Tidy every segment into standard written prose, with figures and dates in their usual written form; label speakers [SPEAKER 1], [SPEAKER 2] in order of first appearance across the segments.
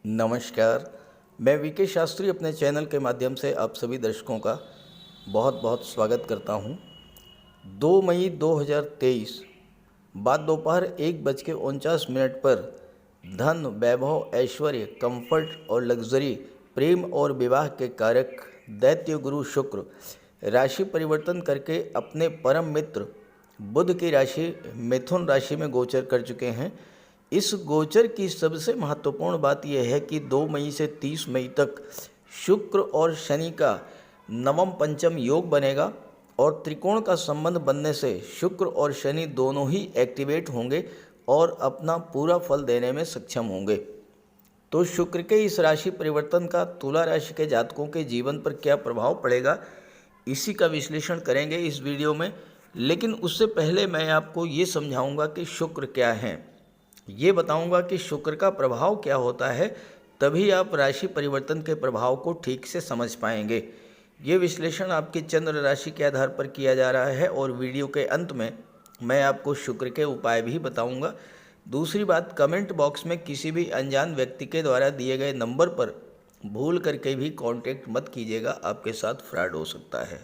[SPEAKER 1] नमस्कार। मैं वीके शास्त्री अपने चैनल के माध्यम से आप सभी दर्शकों का बहुत बहुत स्वागत करता हूं। 2 मई 2023 बाद दोपहर 1:49 पर धन, वैभव, ऐश्वर्य, कंफर्ट और लग्जरी, प्रेम और विवाह के कारक दैत्य गुरु शुक्र राशि परिवर्तन करके अपने परम मित्र बुध की राशि मिथुन राशि में गोचर कर चुके हैं। इस गोचर की सबसे महत्वपूर्ण बात यह है कि 2 मई से 30 मई तक शुक्र और शनि का नवम पंचम योग बनेगा और त्रिकोण का संबंध बनने से शुक्र और शनि दोनों ही एक्टिवेट होंगे और अपना पूरा फल देने में सक्षम होंगे। तो शुक्र के इस राशि परिवर्तन का तुला राशि के जातकों के जीवन पर क्या प्रभाव पड़ेगा, इसी का विश्लेषण करेंगे इस वीडियो में। लेकिन उससे पहले मैं आपको ये समझाऊंगा कि शुक्र क्या है, ये बताऊंगा कि शुक्र का प्रभाव क्या होता है, तभी आप राशि परिवर्तन के प्रभाव को ठीक से समझ पाएंगे। ये विश्लेषण आपकी चंद्र राशि के आधार पर किया जा रहा है और वीडियो के अंत में मैं आपको शुक्र के उपाय भी बताऊंगा। दूसरी बात, कमेंट बॉक्स में किसी भी अनजान व्यक्ति के द्वारा दिए गए नंबर पर भूल करके भी कांटेक्ट मत कीजिएगा, आपके साथ फ्रॉड हो सकता है।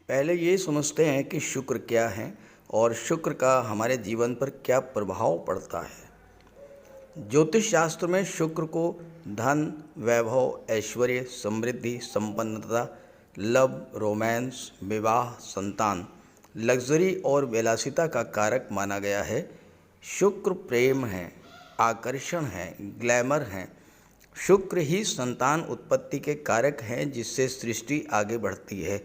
[SPEAKER 1] पहले ये समझते हैं कि शुक्र क्या है और शुक्र का हमारे जीवन पर क्या प्रभाव पड़ता है। ज्योतिष शास्त्र में शुक्र को धन, वैभव, ऐश्वर्य, समृद्धि, संपन्नता, लव, रोमांस, विवाह, संतान, लग्जरी और विलासिता का कारक माना गया है। शुक्र प्रेम है, आकर्षण है, ग्लैमर है। शुक्र ही संतान उत्पत्ति के कारक हैं जिससे सृष्टि आगे बढ़ती है।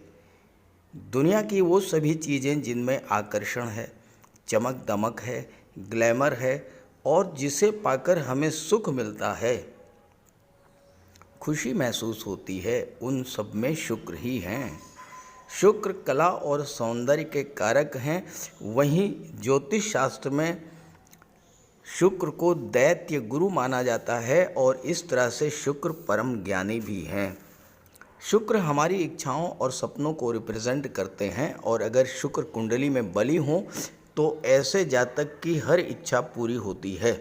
[SPEAKER 1] दुनिया की वो सभी चीज़ें जिनमें आकर्षण है, चमक दमक है, ग्लैमर है और जिसे पाकर हमें सुख मिलता है, खुशी महसूस होती है, उन सब में शुक्र ही हैं। शुक्र कला और सौंदर्य के कारक हैं। वहीं ज्योतिष शास्त्र में शुक्र को दैत्य गुरु माना जाता है और इस तरह से शुक्र परम ज्ञानी भी हैं। शुक्र हमारी इच्छाओं और सपनों को रिप्रेजेंट करते हैं और अगर शुक्र कुंडली में बली हो तो ऐसे जातक की हर इच्छा पूरी होती है।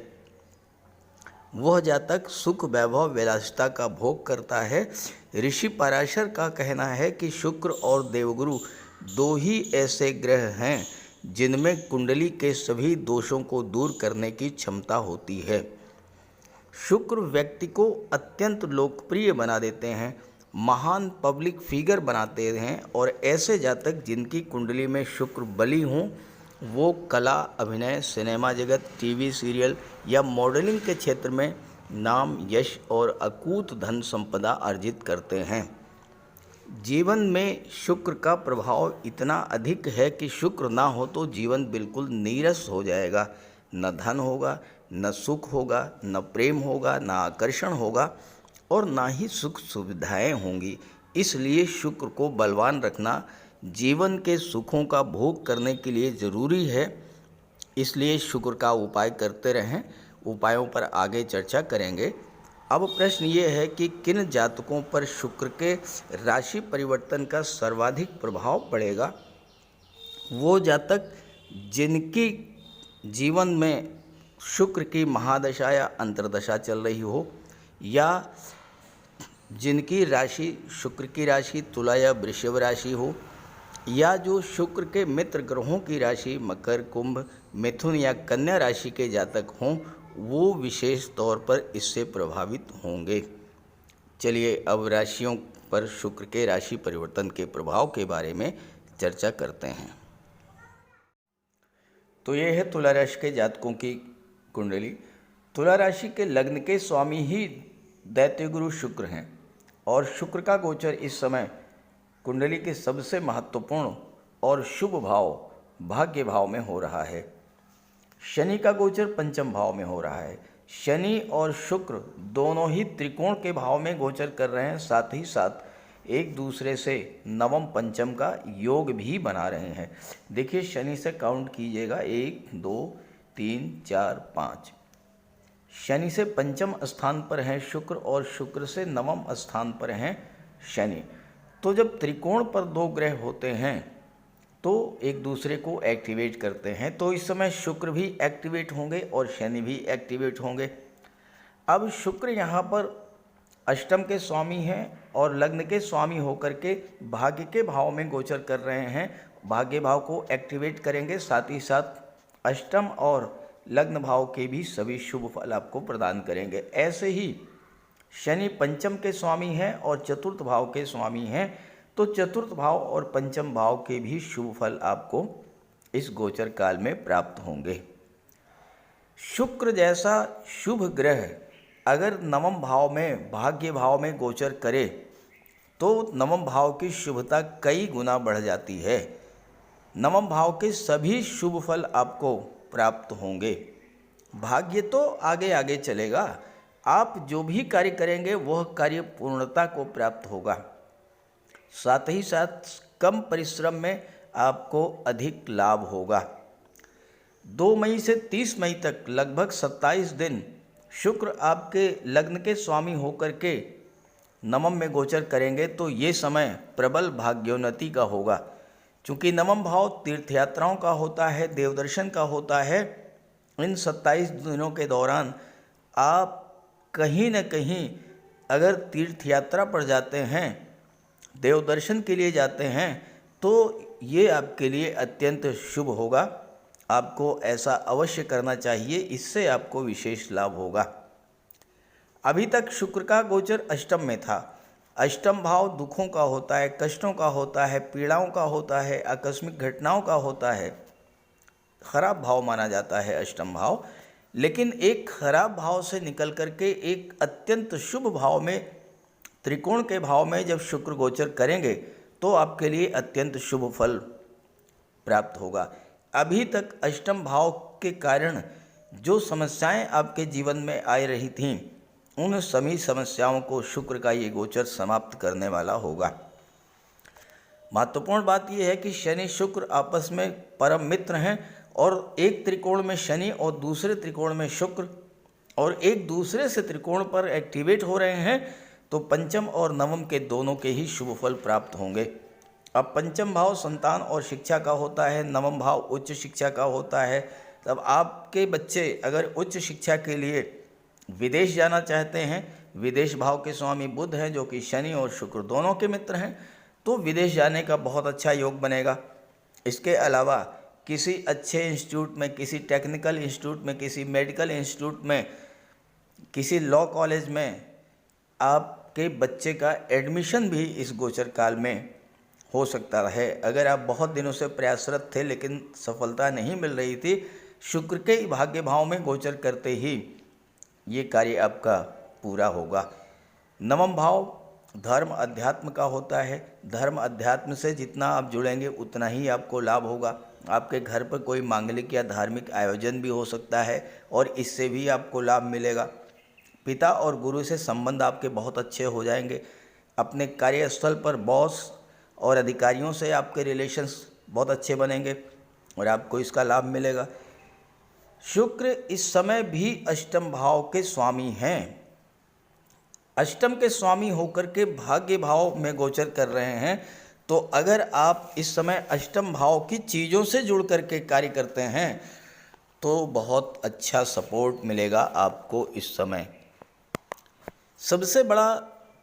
[SPEAKER 1] वह जातक सुख, वैभव, विलासिता का भोग करता है। ऋषि पराशर का कहना है कि शुक्र और देवगुरु दो ही ऐसे ग्रह हैं जिनमें कुंडली के सभी दोषों को दूर करने की क्षमता होती है। शुक्र व्यक्ति को अत्यंत लोकप्रिय बना देते हैं, महान पब्लिक फिगर बनाते हैं और ऐसे जातक जिनकी कुंडली में शुक्र बली हों वो कला, अभिनय, सिनेमा जगत, टीवी सीरियल या मॉडलिंग के क्षेत्र में नाम, यश और अकूत धन संपदा अर्जित करते हैं। जीवन में शुक्र का प्रभाव इतना अधिक है कि शुक्र ना हो तो जीवन बिल्कुल नीरस हो जाएगा। न धन होगा, न सुख होगा, न प्रेम होगा, न आकर्षण होगा और ना ही सुख सुविधाएं होंगी। इसलिए शुक्र को बलवान रखना जीवन के सुखों का भोग करने के लिए ज़रूरी है। इसलिए शुक्र का उपाय करते रहें। उपायों पर आगे चर्चा करेंगे। अब प्रश्न ये है कि किन जातकों पर शुक्र के राशि परिवर्तन का सर्वाधिक प्रभाव पड़ेगा। वो जातक जिनकी जीवन में शुक्र की महादशा या अंतर्दशा चल रही हो, या जिनकी राशि शुक्र की राशि तुला या वृषभ राशि हो, या जो शुक्र के मित्र ग्रहों की राशि मकर, कुंभ, मिथुन या कन्या राशि के जातक हों, वो विशेष तौर पर इससे प्रभावित होंगे। चलिए अब राशियों पर शुक्र के राशि परिवर्तन के प्रभाव के बारे में चर्चा करते हैं। तो ये है तुला राशि के जातकों की कुंडली। तुला राशि के लग्न के स्वामी ही दैत्य गुरु शुक्र हैं और शुक्र का गोचर इस समय कुंडली के सबसे महत्वपूर्ण और शुभ भाव भाग्य भाव में हो रहा है। शनि का गोचर पंचम भाव में हो रहा है। शनि और शुक्र दोनों ही त्रिकोण के भाव में गोचर कर रहे हैं, साथ ही साथ एक दूसरे से नवम पंचम का योग भी बना रहे हैं। देखिए शनि से काउंट कीजिएगा, 1 2 3 4 5। शनि से पंचम स्थान पर हैं शुक्र और शुक्र से नवम स्थान पर हैं शनि। तो जब त्रिकोण पर दो ग्रह होते हैं तो एक दूसरे को एक्टिवेट करते हैं। तो इस समय शुक्र भी एक्टिवेट होंगे और शनि भी एक्टिवेट होंगे। अब शुक्र यहाँ पर अष्टम के स्वामी हैं और लग्न के स्वामी होकर के भाग्य के भाव में गोचर कर रहे हैं। भाग्य भाव को एक्टिवेट करेंगे, साथ ही साथ अष्टम और लग्न भाव के भी सभी शुभ फल आपको प्रदान करेंगे। ऐसे ही शनि पंचम के स्वामी हैं और चतुर्थ भाव के स्वामी हैं, तो चतुर्थ भाव और पंचम भाव के भी शुभ फल आपको इस गोचर काल में प्राप्त होंगे। शुक्र जैसा शुभ ग्रह अगर नवम भाव में, भाग्य भाव में गोचर करे तो नवम भाव की शुभता कई गुना बढ़ जाती है। नवम भाव के सभी शुभ फल आपको प्राप्त होंगे। भाग्य तो आगे आगे चलेगा, आप जो भी कार्य करेंगे वह कार्य पूर्णता को प्राप्त होगा। साथ ही साथ कम परिश्रम में आपको अधिक लाभ होगा। 2 मई से 30 मई तक लगभग 27 दिन शुक्र आपके लग्न के स्वामी होकर के नवम में गोचर करेंगे, तो ये समय प्रबल भाग्योन्नति का होगा। चूँकि नवम भाव तीर्थयात्राओं का होता है, देवदर्शन का होता है। इन 27 दिनों के दौरान आप कहीं न कहीं अगर तीर्थ यात्रा पर जाते हैं, देवदर्शन के लिए जाते हैं, तो ये आपके लिए अत्यंत शुभ होगा। आपको ऐसा अवश्य करना चाहिए, इससे आपको विशेष लाभ होगा। अभी तक शुक्र का गोचर अष्टम में था। अष्टम भाव दुखों का होता है, कष्टों का होता है, पीड़ाओं का होता है, आकस्मिक घटनाओं का होता है। खराब भाव माना जाता है अष्टम भाव, लेकिन एक खराब भाव से निकल करके एक अत्यंत शुभ भाव में, त्रिकोण के भाव में जब शुक्र गोचर करेंगे तो आपके लिए अत्यंत शुभ फल प्राप्त होगा। अभी तक अष्टम भाव के कारण जो समस्याएं आपके जीवन में आ रही थीं, उन सभी समस्याओं को शुक्र का ये गोचर समाप्त करने वाला होगा। महत्वपूर्ण बात यह है कि शनि शुक्र आपस में परम मित्र हैं और एक त्रिकोण में शनि और दूसरे त्रिकोण में शुक्र और एक दूसरे से त्रिकोण पर एक्टिवेट हो रहे हैं, तो पंचम और नवम के दोनों के ही शुभ फल प्राप्त होंगे। अब पंचम भाव संतान और शिक्षा का होता है, नवम भाव उच्च शिक्षा का होता है। तब आपके बच्चे अगर उच्च शिक्षा के लिए विदेश जाना चाहते हैं, विदेश भाव के स्वामी बुध हैं जो कि शनि और शुक्र दोनों के मित्र हैं, तो विदेश जाने का बहुत अच्छा योग बनेगा। इसके अलावा किसी अच्छे इंस्टीट्यूट में, किसी टेक्निकल इंस्टीट्यूट में, किसी मेडिकल इंस्टीट्यूट में, किसी लॉ कॉलेज में आपके बच्चे का एडमिशन भी इस गोचर काल में हो सकता है। अगर आप बहुत दिनों से प्रयासरत थे लेकिन सफलता नहीं मिल रही थी, शुक्र के भाग्य भाव में गोचर करते ही ये कार्य आपका पूरा होगा। नवम भाव धर्म अध्यात्म का होता है। धर्म अध्यात्म से जितना आप जुड़ेंगे उतना ही आपको लाभ होगा। आपके घर पर कोई मांगलिक या धार्मिक आयोजन भी हो सकता है और इससे भी आपको लाभ मिलेगा। पिता और गुरु से संबंध आपके बहुत अच्छे हो जाएंगे। अपने कार्यस्थल पर बॉस और अधिकारियों से आपके रिलेशंस बहुत अच्छे बनेंगे और आपको इसका लाभ मिलेगा। शुक्र इस समय भी अष्टम भाव के स्वामी हैं। अष्टम के स्वामी होकर के भाग्य भाव में गोचर कर रहे हैं, तो अगर आप इस समय अष्टम भाव की चीज़ों से जुड़ करके कार्य करते हैं तो बहुत अच्छा सपोर्ट मिलेगा आपको इस समय। सबसे बड़ा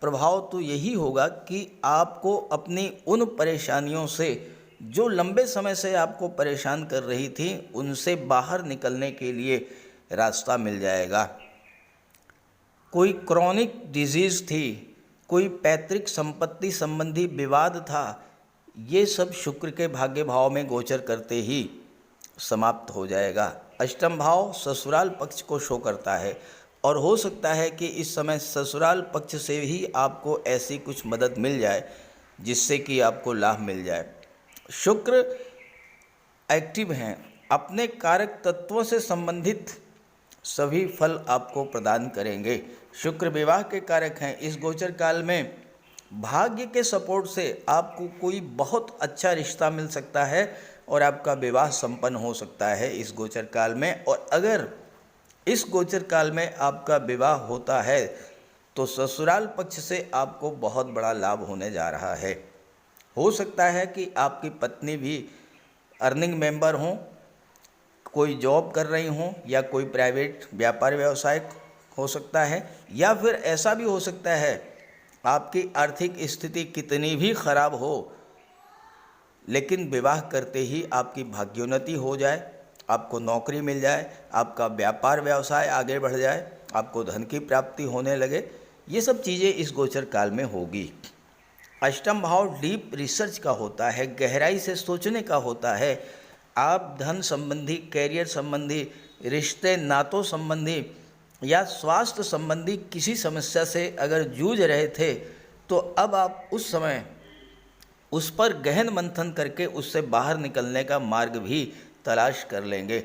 [SPEAKER 1] प्रभाव तो यही होगा कि आपको अपनी उन परेशानियों से जो लंबे समय से आपको परेशान कर रही थी, उनसे बाहर निकलने के लिए रास्ता मिल जाएगा। कोई क्रॉनिक डिजीज़ थी, कोई पैतृक संपत्ति संबंधी विवाद था, ये सब शुक्र के भाग्य भाव में गोचर करते ही समाप्त हो जाएगा। अष्टम भाव ससुराल पक्ष को शो करता है और हो सकता है कि इस समय ससुराल पक्ष से ही आपको ऐसी कुछ मदद मिल जाए जिससे कि आपको लाभ मिल जाए। शुक्र एक्टिव हैं, अपने कारक तत्वों से संबंधित सभी फल आपको प्रदान करेंगे। शुक्र विवाह के कारक हैं। इस गोचर काल में भाग्य के सपोर्ट से आपको कोई बहुत अच्छा रिश्ता मिल सकता है और आपका विवाह संपन्न हो सकता है इस गोचर काल में। और अगर इस गोचर काल में आपका विवाह होता है तो ससुराल पक्ष से आपको बहुत बड़ा लाभ होने जा रहा है। हो सकता है कि आपकी पत्नी भी अर्निंग मेंबर हों, कोई जॉब कर रही हों या कोई प्राइवेट व्यापार व्यवसाय हो सकता है, या फिर ऐसा भी हो सकता है आपकी आर्थिक स्थिति कितनी भी खराब हो लेकिन विवाह करते ही आपकी भाग्योन्नति हो जाए, आपको नौकरी मिल जाए, आपका व्यापार व्यवसाय आगे बढ़ जाए, आपको धन की प्राप्ति होने लगे, ये सब चीज़ें इस गोचर काल में होगी। अष्टम भाव डीप रिसर्च का होता है, गहराई से सोचने का होता है। आप धन संबंधी, कैरियर संबंधी, रिश्ते नातों संबंधी या स्वास्थ्य संबंधी किसी समस्या से अगर जूझ रहे थे तो अब आप उस समय उस पर गहन मंथन करके उससे बाहर निकलने का मार्ग भी तलाश कर लेंगे।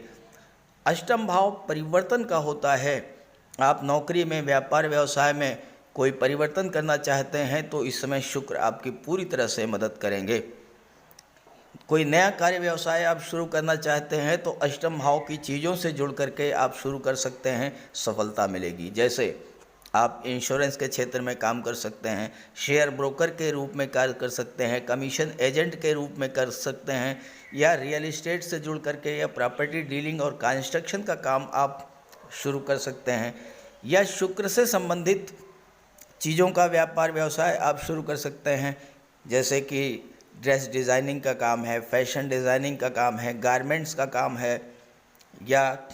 [SPEAKER 1] अष्टम भाव परिवर्तन का होता है। आप नौकरी में, व्यापार व्यवसाय में कोई परिवर्तन करना चाहते हैं तो इस समय शुक्र आपकी पूरी तरह से मदद करेंगे। कोई नया कार्य व्यवसाय आप शुरू करना चाहते हैं तो अष्टम भाव की चीज़ों से जुड़ करके आप शुरू कर सकते हैं, सफलता मिलेगी। जैसे आप इंश्योरेंस के क्षेत्र में काम कर सकते हैं, शेयर ब्रोकर के रूप में कार्य कर सकते हैं, कमीशन एजेंट के रूप में कर सकते हैं, या रियल इस्टेट से जुड़ करके या प्रॉपर्टी डीलिंग और कंस्ट्रक्शन का काम आप शुरू कर सकते हैं, या शुक्र से संबंधित चीज़ों का व्यापार व्यवसाय आप शुरू कर सकते हैं। जैसे कि ड्रेस डिज़ाइनिंग का काम है, फैशन डिज़ाइनिंग का काम है, गारमेंट्स का काम है, या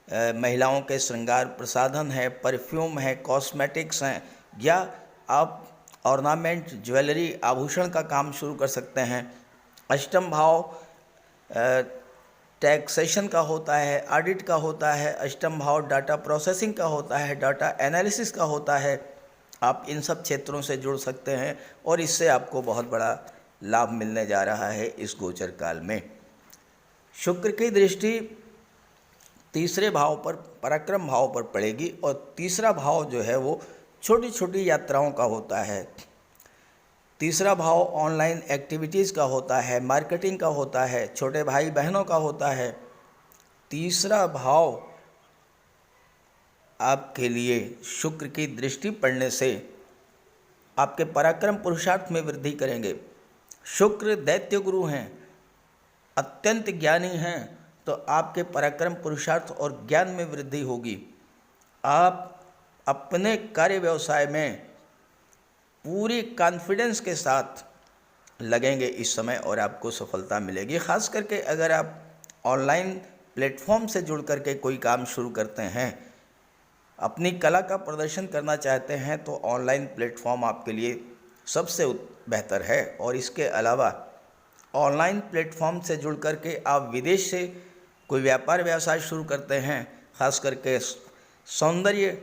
[SPEAKER 1] महिलाओं के श्रृंगार प्रसाधन है, परफ्यूम है, कॉस्मेटिक्स हैं, या आप ऑर्नामेंट, ज्वेलरी, आभूषण का काम शुरू कर सकते हैं। अष्टम भाव टैक्सेशन का होता है, ऑडिट का होता है। अष्टम भाव डाटा प्रोसेसिंग का होता है, डाटा एनालिसिस का होता है। आप इन सब क्षेत्रों से जुड़ सकते हैं और इससे आपको बहुत बड़ा लाभ मिलने जा रहा है इस गोचर काल में। शुक्र की दृष्टि तीसरे भाव पर, पराक्रम भाव पर पड़ेगी, और तीसरा भाव जो है वो छोटी छोटी यात्राओं का होता है। तीसरा भाव ऑनलाइन एक्टिविटीज़ का होता है, मार्केटिंग का होता है, छोटे भाई बहनों का होता है। तीसरा भाव आपके लिए शुक्र की दृष्टि पड़ने से आपके पराक्रम पुरुषार्थ में वृद्धि करेंगे। शुक्र दैत्य गुरु हैं, अत्यंत ज्ञानी हैं, तो आपके पराक्रम पुरुषार्थ और ज्ञान में वृद्धि होगी। आप अपने कार्य व्यवसाय में पूरी कॉन्फिडेंस के साथ लगेंगे इस समय और आपको सफलता मिलेगी। ख़ास करके अगर आप ऑनलाइन प्लेटफॉर्म से जुड़ करके कोई काम शुरू करते हैं, अपनी कला का प्रदर्शन करना चाहते हैं, तो ऑनलाइन प्लेटफॉर्म आपके लिए सबसे बेहतर है। और इसके अलावा ऑनलाइन प्लेटफॉर्म से जुड़ करके आप विदेश से कोई व्यापार व्यवसाय शुरू करते हैं, खास करके सौंदर्य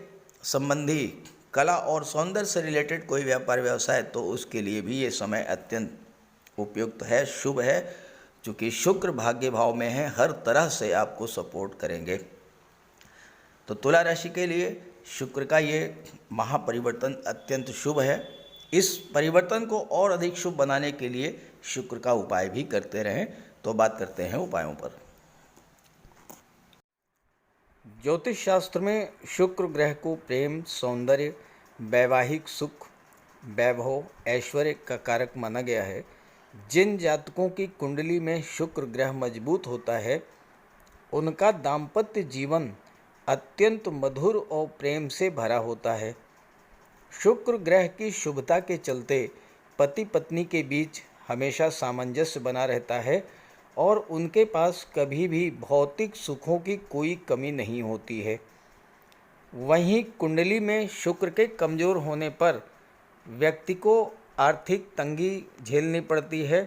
[SPEAKER 1] संबंधी, कला और सौंदर्य से रिलेटेड कोई व्यापार व्यवसाय, तो उसके लिए भी ये समय अत्यंत उपयुक्त है, शुभ है। चूँकि शुक्र भाग्य भाव में है, हर तरह से आपको सपोर्ट करेंगे। तो तुला राशि के लिए शुक्र का ये महापरिवर्तन अत्यंत शुभ है। इस परिवर्तन को और अधिक शुभ बनाने के लिए शुक्र का उपाय भी करते रहें। तो बात करते हैं उपायों पर। ज्योतिष शास्त्र में शुक्र ग्रह को प्रेम, सौंदर्य, वैवाहिक सुख, वैभव, ऐश्वर्य का कारक माना गया है। जिन जातकों की कुंडली में शुक्र ग्रह मजबूत होता है, उनका दाम्पत्य जीवन अत्यंत मधुर और प्रेम से भरा होता है। शुक्र ग्रह की शुभता के चलते पति पत्नी के बीच हमेशा सामंजस्य बना रहता है और उनके पास कभी भी भौतिक सुखों की कोई कमी नहीं होती है। वहीं कुंडली में शुक्र के कमज़ोर होने पर व्यक्ति को आर्थिक तंगी झेलनी पड़ती है।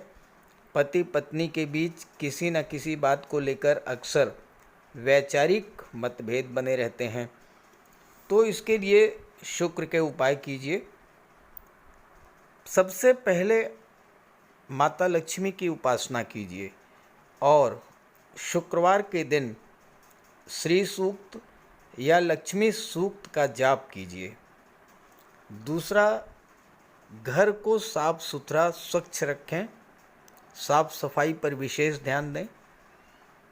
[SPEAKER 1] पति पत्नी के बीच किसी न किसी बात को लेकर अक्सर वैचारिक मतभेद बने रहते हैं। तो इसके लिए शुक्र के उपाय कीजिए। सबसे पहले माता लक्ष्मी की उपासना कीजिए और शुक्रवार के दिन श्री सूक्त या लक्ष्मी सूक्त का जाप कीजिए। दूसरा, घर को साफ सुथरा स्वच्छ रखें, साफ सफाई पर विशेष ध्यान दें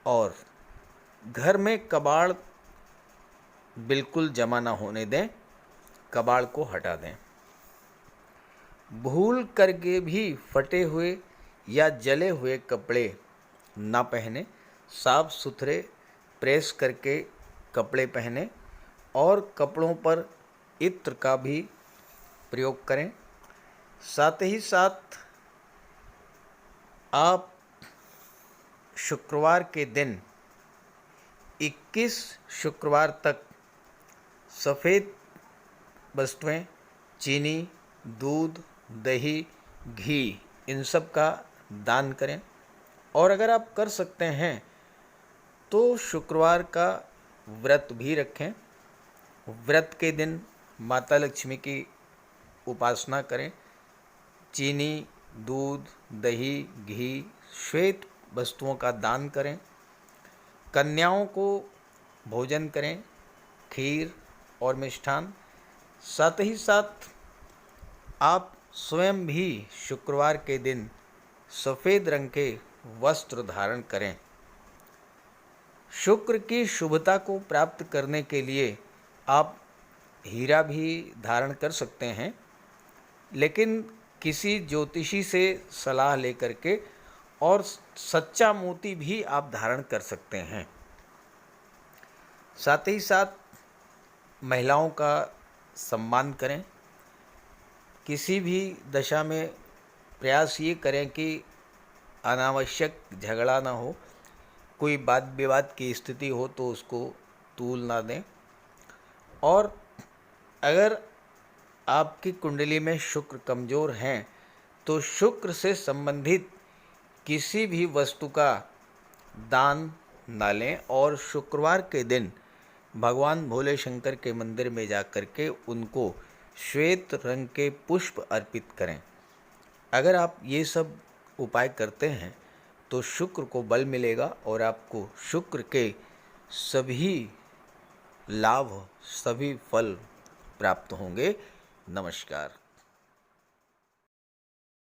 [SPEAKER 1] और घर में कबाड़ बिल्कुल जमा ना होने दें, कबाड़ को हटा दें। भूल करके भी फटे हुए या जले हुए कपड़े ना पहने, साफ सुथरे प्रेस करके कपड़े पहने और कपड़ों पर इत्र का भी प्रयोग करें। साथ ही साथ आप शुक्रवार के दिन 21 शुक्रवार तक सफ़ेद वस्तुएं, चीनी, दूध, दही, घी, इन सब का दान करें। और अगर आप कर सकते हैं तो शुक्रवार का व्रत भी रखें। व्रत के दिन माता लक्ष्मी की उपासना करें। चीनी, दूध, दही, घी, श्वेत वस्तुओं का दान करें। कन्याओं को भोजन करें, खीर और मिष्ठान। साथ ही साथ आप स्वयं भी शुक्रवार के दिन सफ़ेद रंग के वस्त्र धारण करें। शुक्र की शुभता को प्राप्त करने के लिए आप हीरा भी धारण कर सकते हैं, लेकिन किसी ज्योतिषी से सलाह लेकर के, और सच्चा मोती भी आप धारण कर सकते हैं। साथ ही साथ महिलाओं का सम्मान करें। किसी भी दशा में प्रयास ये करें कि अनावश्यक झगड़ा ना हो, कोई वाद विवाद की स्थिति हो तो उसको तूल ना दें। और अगर आपकी कुंडली में शुक्र कमज़ोर हैं तो शुक्र से संबंधित किसी भी वस्तु का दान ना लें, और शुक्रवार के दिन भगवान भोले शंकर के मंदिर में जाकर के उनको श्वेत रंग के पुष्प अर्पित करें। अगर आप ये सब उपाय करते हैं तो शुक्र को बल मिलेगा और आपको शुक्र के सभी लाभ, सभी फल प्राप्त होंगे। नमस्कार।